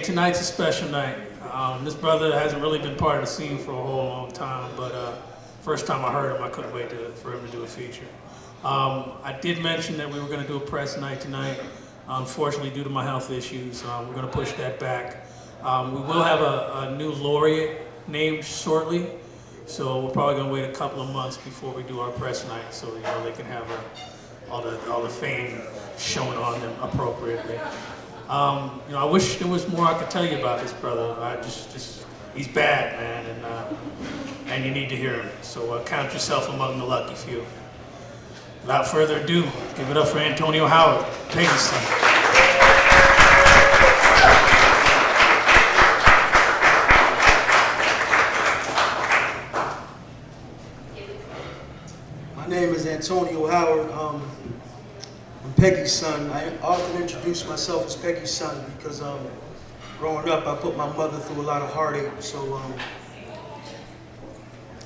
tonight's a special night. This brother hasn't really been part of the scene for a whole long time, but first time I heard him, I couldn't wait for him to do a feature. I did mention that we were going to do a press night tonight. Unfortunately, due to my health issues, we're going to push that back. We will have a new laureate named shortly, so we're probably going to wait a couple of months before we do our press night, so they can have all the fame shown on them appropriately. I wish there was more I could tell you about this brother. He's bad, man, and you need to hear him. So count yourself among the lucky few. Without further ado, give it up for Antonio Howard, Peggy's son. My name is Antonio Howard. I'm Peggy's son. I often introduce myself as Peggy's son because growing up, I put my mother through a lot of heartache. So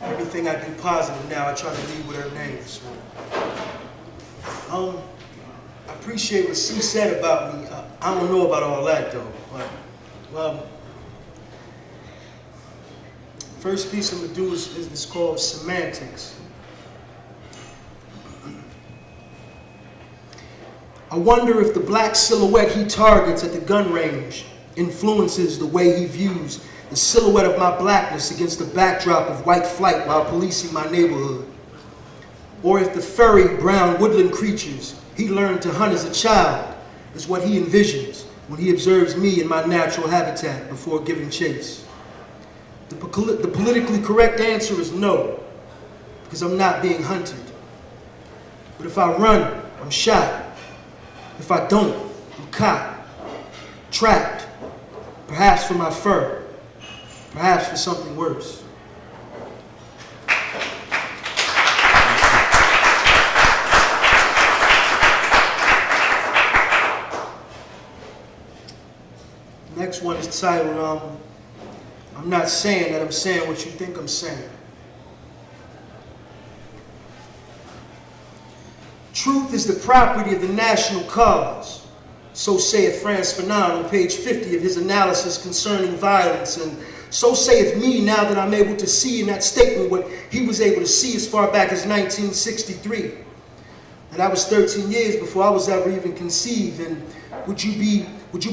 everything I do positive now, I try to lead with her name. So, I appreciate what C said about me. I don't know about all that though. But, first piece I'm gonna do is called Semantics. I wonder if the black silhouette he targets at the gun range influences the way he views the silhouette of my blackness against the backdrop of white flight while policing my neighborhood. Or if the furry, brown woodland creatures he learned to hunt as a child is what he envisions when he observes me in my natural habitat before giving chase. The politically correct answer is no, because I'm not being hunted. But if I run, I'm shot. If I don't, I'm caught, trapped, perhaps for my fur, perhaps for something worse. The next one is titled, I'm not saying that I'm saying what you think I'm saying. Truth is the property of the national cause, so saith Frantz Fanon on page 50 of his analysis concerning violence, and so saith me now that I'm able to see in that statement what he was able to see as far back as 1963. And that was 13 years before I was ever even conceived, and would you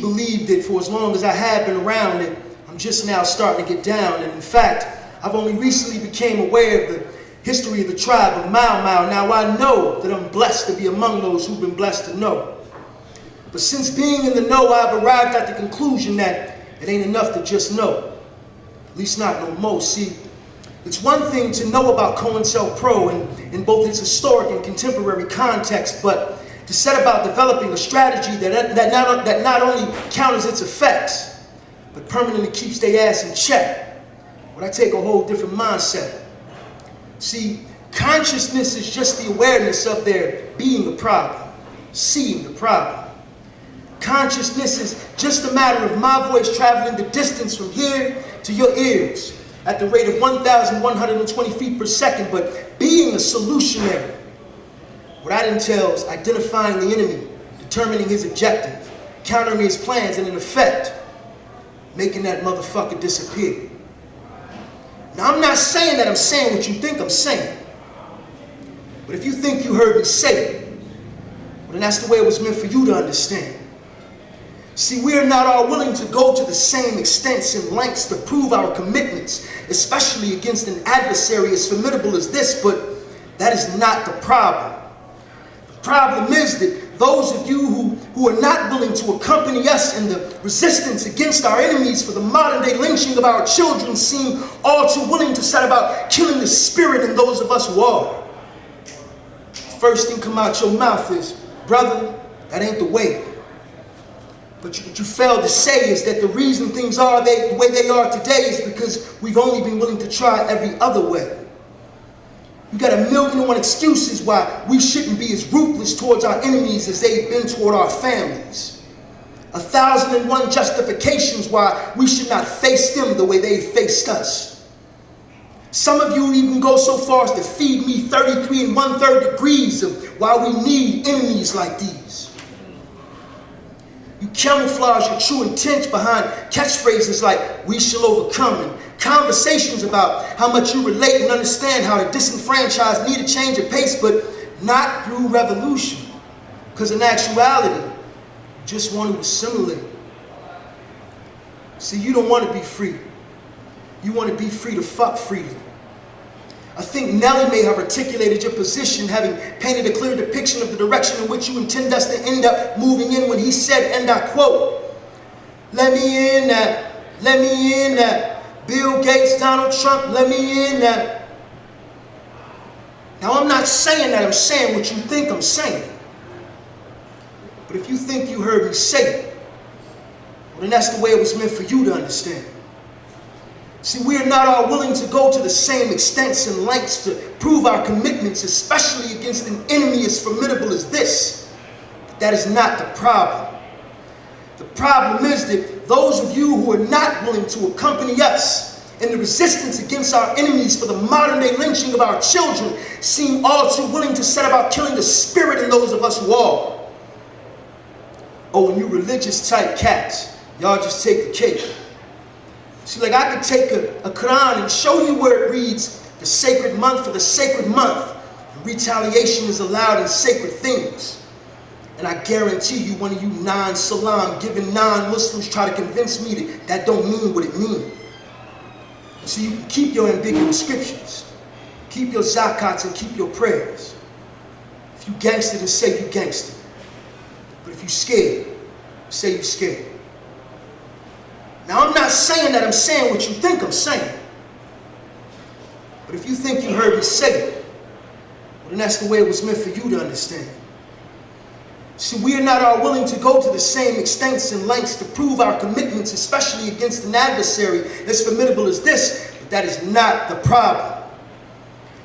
believe that for as long as I had been around it, I'm just now starting to get down, and in fact, I've only recently became aware of the history of the tribe of Mau Mau. Now I know that I'm blessed to be among those who've been blessed to know. But since being in the know, I've arrived at the conclusion that it ain't enough to just know. At least not no more. See, it's one thing to know about COINTELPRO in both its historic and contemporary context, but to set about developing a strategy that not only counters its effects, but permanently keeps their ass in check, would I take a whole different mindset. See, consciousness is just the awareness of there being a problem, seeing the problem. Consciousness is just a matter of my voice traveling the distance from here to your ears at the rate of 1,120 feet per second, but being a solutionary. What that entails, identifying the enemy, determining his objective, countering his plans, and in effect, making that motherfucker disappear. Now, I'm not saying that I'm saying what you think I'm saying. But if you think you heard me say it, well, then that's the way it was meant for you to understand. See, we are not all willing to go to the same extents and lengths to prove our commitments, especially against an adversary as formidable as this, but that is not the problem. The problem is that those of you who are not willing to accompany us in the resistance against our enemies for the modern-day lynching of our children seem all too willing to set about killing the spirit in those of us who are. First thing come out your mouth is, brother, that ain't the way. But what you failed to say is that the reason things are the way they are today is because we've only been willing to try every other way. You got 1,000,001 excuses why we shouldn't be as ruthless towards our enemies as they've been toward our families. 1,001 justifications why we should not face them the way they faced us. Some of you even go so far as to feed me 33 1/3 degrees of why we need enemies like these. You camouflage your true intent behind catchphrases like, we shall overcome, and conversations about how much you relate and understand how the disenfranchised need a change of pace, but not through revolution. Because in actuality, you just want to assimilate. See, you don't want to be free. You want to be free to fuck freely. I think Nelly may have articulated your position, having painted a clear depiction of the direction in which you intend us to end up moving in when he said, and I quote, let me in that, let me in that. Bill Gates, Donald Trump, let me in that. Now I'm not saying that, I'm saying what you think I'm saying. But if you think you heard me say it, well then that's the way it was meant for you to understand. See, we are not all willing to go to the same extents and lengths to prove our commitments, especially against an enemy as formidable as this. But that is not the problem. The problem is that those of you who are not willing to accompany us in the resistance against our enemies for the modern day lynching of our children seem all too willing to set about killing the spirit in those of us who are. Oh, and you religious type cats, y'all just take the cake. See, like I could take a Quran and show you where it reads, the sacred month for the sacred month. And retaliation is allowed in sacred things. And I guarantee you, one of you non-Salam giving non-Muslims try to convince me that that don't mean what it means. So you can keep your ambiguous scriptures, keep your zakats and keep your prayers. If you gangster, then say you gangster. But if you scared, say you scared. Now, I'm not saying that, I'm saying what you think I'm saying. But if you think you heard me say it, well, then that's the way it was meant for you to understand. See, we are not all willing to go to the same extents and lengths to prove our commitments, especially against an adversary as formidable as this, but that is not the problem.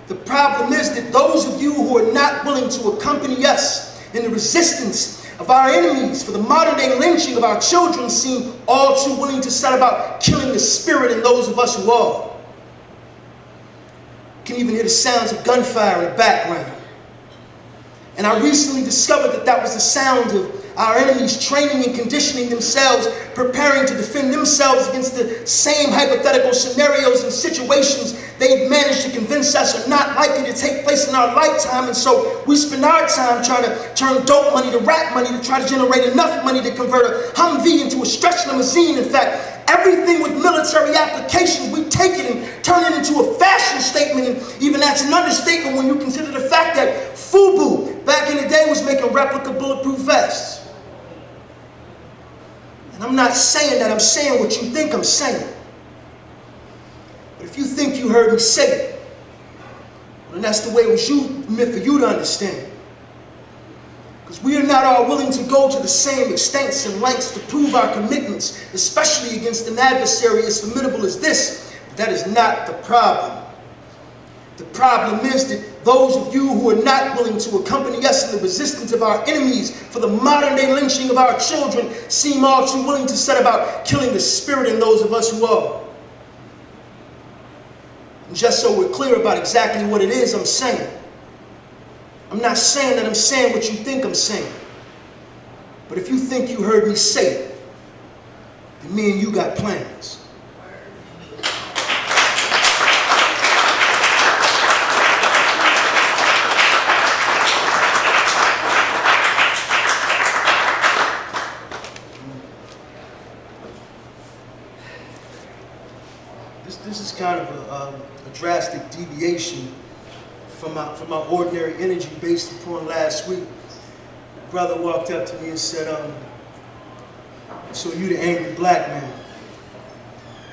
The problem is that those of you who are not willing to accompany us in the resistance of our enemies for the modern day lynching of our children seem all too willing to set about killing the spirit in those of us who are. You can even hear the sounds of gunfire in the background. And I recently discovered that that was the sound of our enemies training and conditioning themselves, preparing to defend themselves against the same hypothetical scenarios and situations they've managed to convince us are not likely to take place in our lifetime. And so we spend our time trying to turn dope money to rap money to try to generate enough money to convert a Humvee into a stretch limousine. In fact, everything with military applications, we take it and turn it into a fashion statement. And even that's an understatement when you consider the fact that FUBU back in the day was making replica bulletproof vests. And I'm not saying that, I'm saying what you think I'm saying. But if you think you heard me say it, well, then that's the way it was meant for you to understand. Because we are not all willing to go to the same extents and lengths to prove our commitments, especially against an adversary as formidable as this. But that is not the problem. The problem is that those of you who are not willing to accompany us in the resistance of our enemies for the modern day lynching of our children seem all too willing to set about killing the spirit in those of us who are. And just so we're clear about exactly what it is I'm saying, I'm not saying that, I'm saying what you think I'm saying. But if you think you heard me say it, then me and you got plans. This is kind of a drastic deviation from my ordinary energy based upon last week. A brother walked up to me and said, so you the angry black man.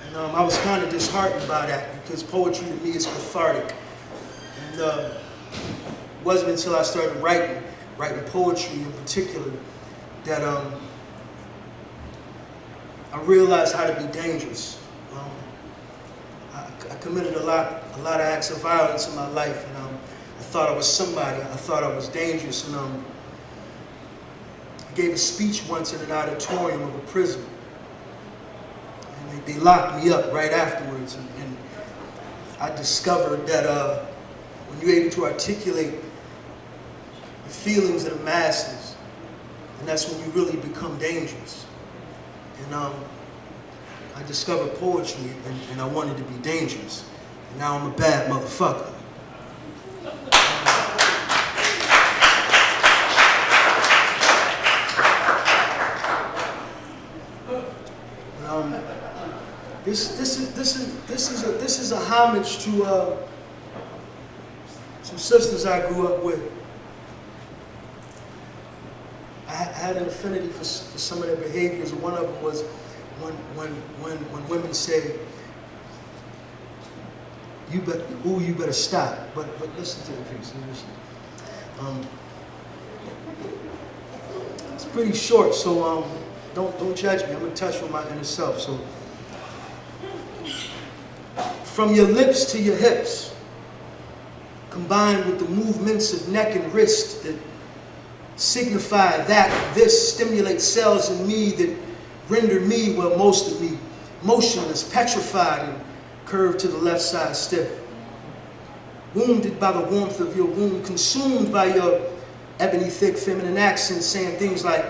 And I was kind of disheartened by that because poetry to me is cathartic. And it wasn't until I started writing poetry in particular, that I realized how to be dangerous. I committed a lot of acts of violence in my life, and I thought I was somebody. I thought I was dangerous, and I gave a speech once in an auditorium of a prison, and they locked me up right afterwards. And I discovered that when you're able to articulate the feelings of the masses, And that's when you really become dangerous. And I discovered poetry, and I wanted to be dangerous. And now I'm a bad motherfucker. This is a homage to some sisters I grew up with. I had an affinity for some of their behaviors. One of them was when women say, you better stop. But listen to the piece. It's pretty short, so don't judge me. I'm in touch with my inner self. So, from your lips to your hips, combined with the movements of neck and wrist that signify that this stimulates cells in me that render me, well, most of me, motionless, petrified, and curved to the left side stiff. Wounded by the warmth of your womb, consumed by your ebony, thick, feminine accent, saying things like,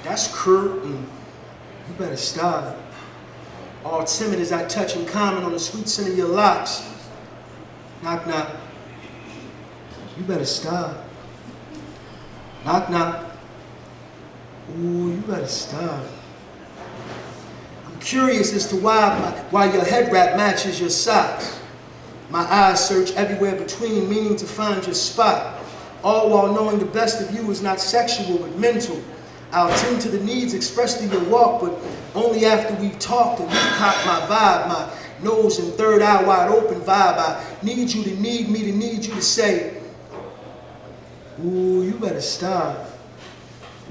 that's curt, and you better stop. All timid as I touch and comment on the sweet scent of your locks. Knock, knock. You better stop. Knock, knock. Ooh, you better stop. I'm curious as to why your head wrap matches your socks. My eyes search everywhere between, meaning to find your spot. All while knowing the best of you is not sexual, but mental. I'll tend to the needs expressed through your walk, but only after we've talked and you've caught my vibe, my nose and third eye wide open vibe. I need you to need me to need you to say, ooh, you better stop.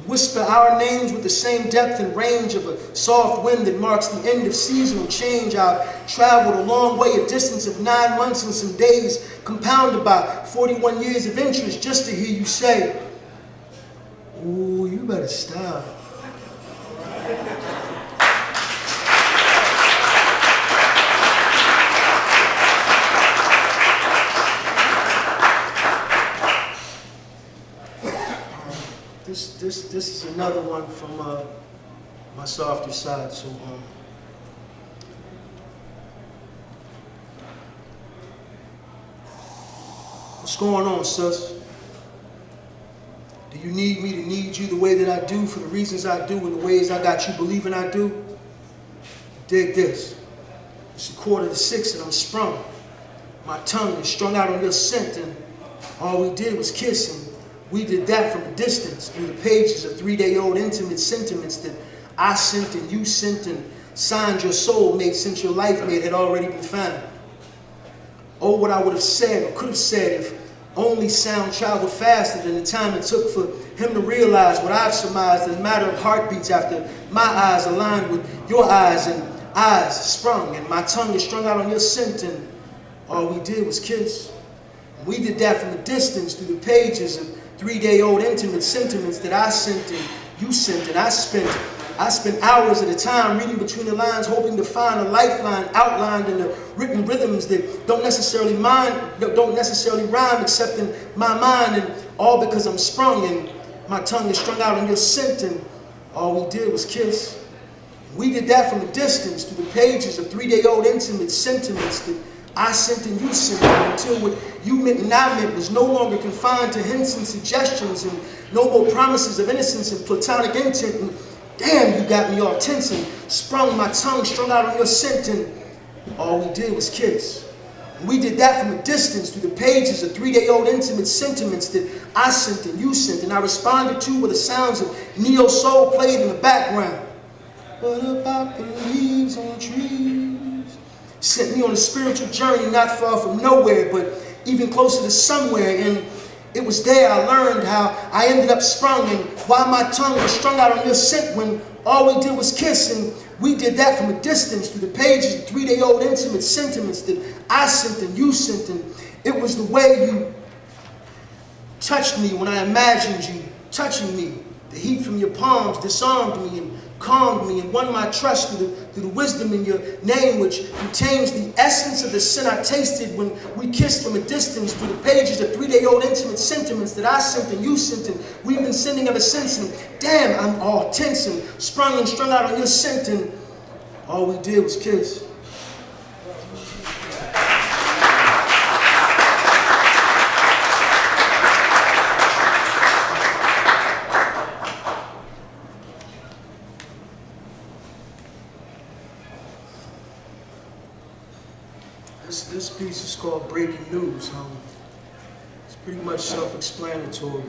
Whisper our names with the same depth and range of a soft wind that marks the end of seasonal change. I've traveled a long way, a distance of 9 months and some days, compounded by 41 years of interest, just to hear you say, ooh, you better stop. This is another one from my softer side. So what's going on, sis? Do you need me to need you the way that I do, for the reasons I do, and the ways I got you believing I do? Dig this. It's 5:45 and I'm sprung. My tongue is strung out on your scent, and all we did was kiss, and we did that from a distance through the pages of 3-day-old intimate sentiments that I sent and you sent and signed your soul mate since your life mate had already been found. Oh, what I would have said or could have said if only sound traveled faster than the time it took for him to realize what I've surmised as a matter of heartbeats after my eyes aligned with your eyes and eyes sprung and my tongue is strung out on your scent, and all we did was kiss. We did that from a distance through the pages of 3-day-old intimate sentiments that I sent and you sent, and I spent hours at a time reading between the lines, hoping to find a lifeline outlined in the written rhythms that don't necessarily rhyme except in my mind, and all because I'm sprung and my tongue is strung out on your scent, and all we did was kiss. We did that from a distance through the pages of 3-day-old intimate sentiments that I sent and you sent, until what you meant and I meant was no longer confined to hints and suggestions and no more promises of innocence and platonic intent. And damn, you got me all tense and sprung, my tongue strung out on your scent, and all we did was kiss. And we did that from a distance through the pages of 3-day-old intimate sentiments that I sent and you sent, and I responded to with the sounds of neo-soul played in the background. What about the leaves on trees? Sent me on a spiritual journey not far from nowhere, but even closer to somewhere. And it was there I learned how I ended up sprung and why my tongue was strung out on your scent when all we did was kiss. And we did that from a distance through the pages of 3-day-old intimate sentiments that I sent and you sent. And it was the way you touched me when I imagined you touching me The heat from your palms disarmed me and calmed me and won my trust through the wisdom in your name, which contains the essence of the sin I tasted when we kissed from a distance, through the pages of 3-day-old intimate sentiments that I sent and you sent and we've been sending ever since. And damn, I'm all tense and sprung and strung out on your scent, and all we did was kiss. This piece is called Breaking News. It's pretty much self-explanatory.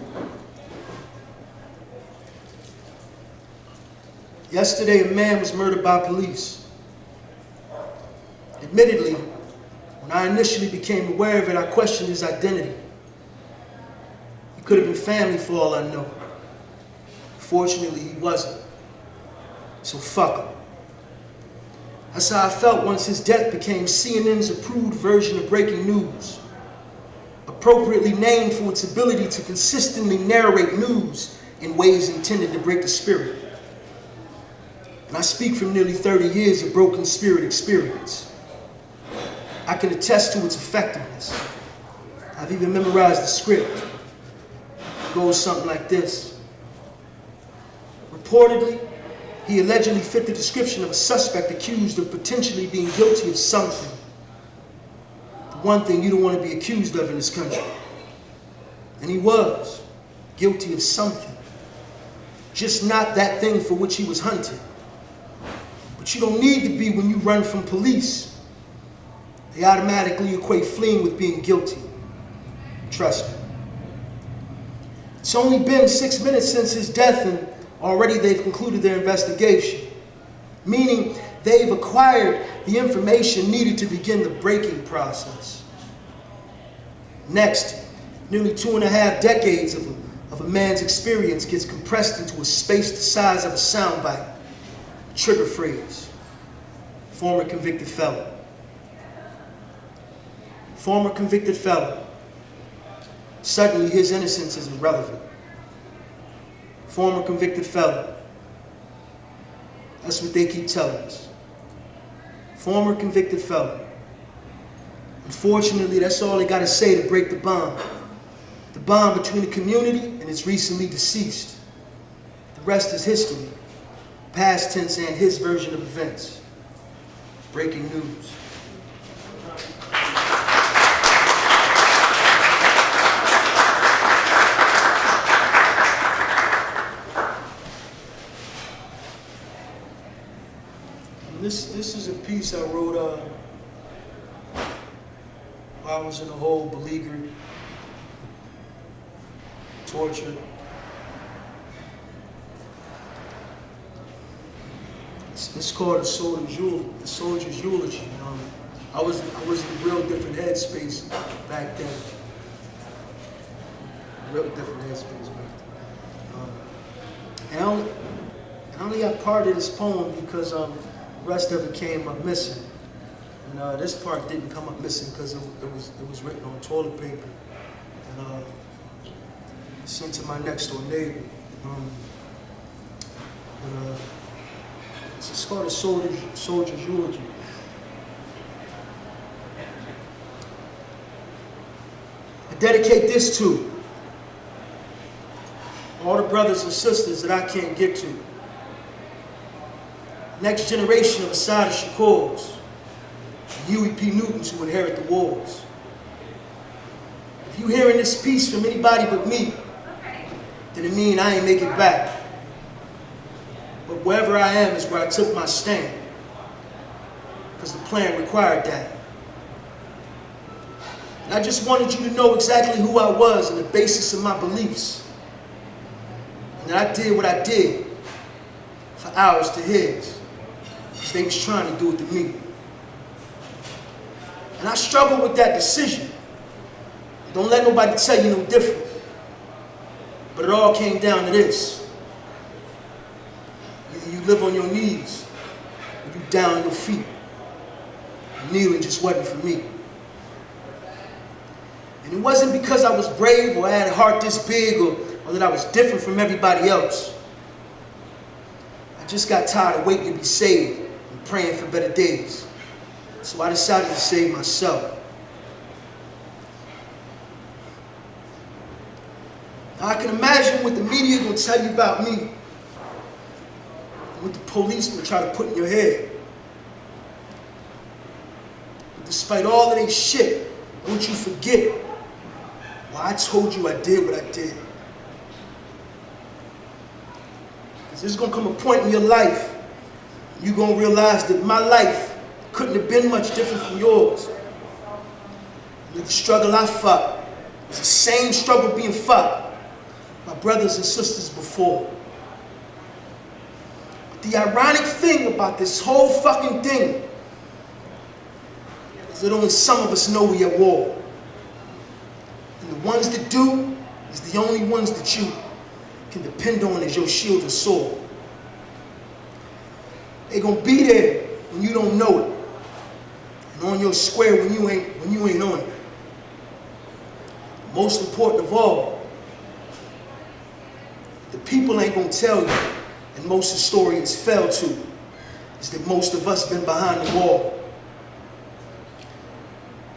Yesterday, a man was murdered by police. Admittedly, when I initially became aware of it, I questioned his identity. He could have been family for all I know. Fortunately, he wasn't. So fuck him. That's how I felt once his death became CNN's approved version of breaking news, appropriately named for its ability to consistently narrate news in ways intended to break the spirit. And I speak from nearly 30 years of broken spirit experience. I can attest to its effectiveness. I've even memorized the script. It goes something like this. Reportedly, he allegedly fit the description of a suspect accused of potentially being guilty of something. The one thing you don't want to be accused of in this country. And he was guilty of something. Just not that thing for which he was hunted. But you don't need to be when you run from police. They automatically equate fleeing with being guilty. Trust me. It's only been 6 minutes since his death, and already they've concluded their investigation, meaning they've acquired the information needed to begin the breaking process. Next, nearly 2.5 decades of a man's experience gets compressed into a space the size of a soundbite, a trigger phrase, former convicted felon. Former convicted felon. Suddenly his innocence is irrelevant. Former convicted felon. That's what they keep telling us. Former convicted felon. Unfortunately, that's all they got to say to break the bond. The bond between the community and its recently deceased. The rest is history. Past tense and his version of events. Breaking news. This is a piece I wrote while I was in a hole, beleaguered, tortured. It's called a soldier's eulogy. I was in a real different headspace back then. Real different headspace back then. And I only got part of this poem because the rest of it came up missing. And this part didn't come up missing because it was written on toilet paper and sent to my next door neighbor. It's called a soldier's eulogy. I dedicate this to all the brothers and sisters that I can't get to. Next generation of Assata Shakurs, Huey P. Newtons who inherit the wars. If you hearing this piece from anybody but me, then it mean I ain't make it back. But wherever I am is where I took my stand, because the plan required that. And I just wanted you to know exactly who I was and the basis of my beliefs. And that I did what I did for hours to his, because they was trying to do it to me. And I struggled with that decision. Don't let nobody tell you no different. But it all came down to this. Either you live on your knees, or you down on your feet. And kneeling just wasn't for me. And it wasn't because I was brave or I had a heart this big or or that I was different from everybody else. I just got tired of waiting to be saved and praying for better days. So I decided to save myself. Now I can imagine what the media is going to tell you about me, and what the police will try to put in your head. But despite all of their shit, don't you forget why I told you I did what I did. Because there's going to come a point in your life you're going to realize that my life couldn't have been much different from yours. And that the struggle I fought was the same struggle being fought by brothers and sisters before. But the ironic thing about this whole fucking thing is that only some of us know we're at war. And the ones that do is the only ones that you can depend on as your shield and sword. They're gonna be there when you don't know it, and on your square when you ain't on it. Most important of all, the people ain't gonna tell you, and most historians fail to, is that most of us been behind the wall.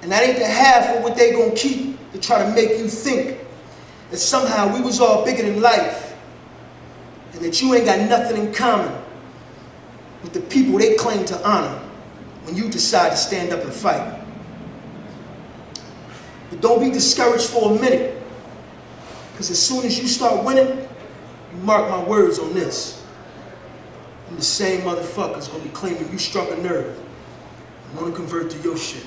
And that ain't the half of what they gonna keep to try to make you think that somehow we was all bigger than life, and that you ain't got nothing in common with the people they claim to honor when you decide to stand up and fight. But don't be discouraged for a minute, because as soon as you start winning, you mark my words on this, and the same motherfuckers gonna be claiming you struck a nerve and wanna convert to your shit.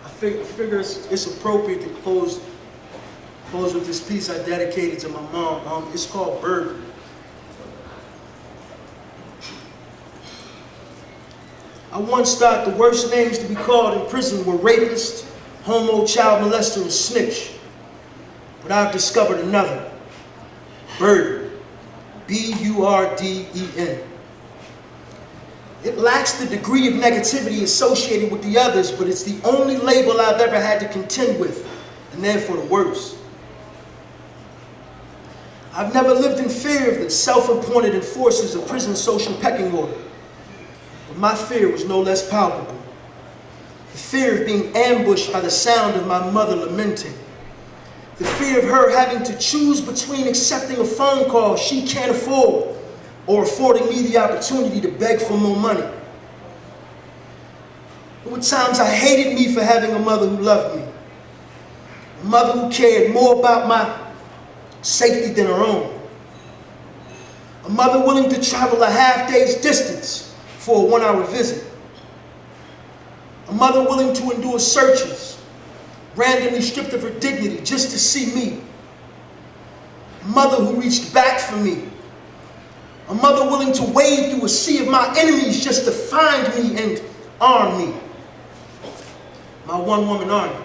I figure it's appropriate to close with this piece I dedicated to my mom. It's called Burden. I once thought the worst names to be called in prison were rapist, homo, child molester, and snitch. But I've discovered another. Burden. B-U-R-D-E-N. It lacks the degree of negativity associated with the others, but it's the only label I've ever had to contend with, and therefore the worst. I've never lived in fear of the self-appointed enforcers of prison social pecking order, but my fear was no less palpable. The fear of being ambushed by the sound of my mother lamenting. The fear of her having to choose between accepting a phone call she can't afford or affording me the opportunity to beg for more money. There were times I hated me for having a mother who loved me. A mother who cared more about my safety than her own. A mother willing to travel a half-day's distance for a 1-hour visit. A mother willing to endure searches, randomly stripped of her dignity just to see me. A mother who reached back for me. A mother willing to wade through a sea of my enemies just to find me and arm me. My one-woman army.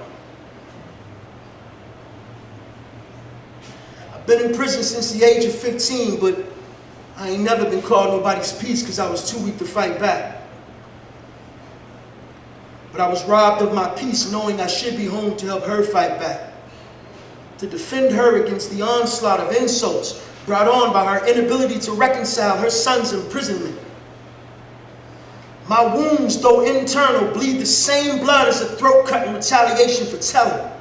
I've been in prison since the age of 15, but I ain't never been called nobody's peace because I was too weak to fight back. But I was robbed of my peace knowing I should be home to help her fight back. To defend her against the onslaught of insults brought on by her inability to reconcile her son's imprisonment. My wounds, though internal, bleed the same blood as a throat cut in retaliation for telling.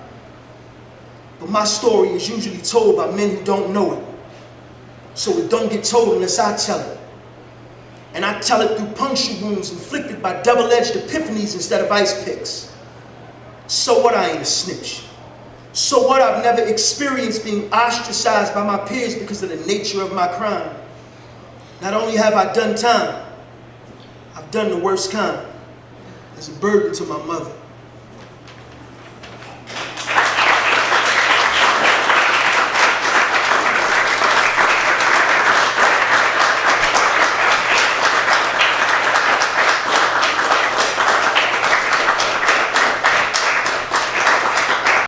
But my story is usually told by men who don't know it. So it don't get told unless I tell it. And I tell it through puncture wounds inflicted by double-edged epiphanies instead of ice picks. So what, I ain't a snitch. So what, I've never experienced being ostracized by my peers because of the nature of my crime. Not only have I done time, I've done the worst kind as a burden to my mother.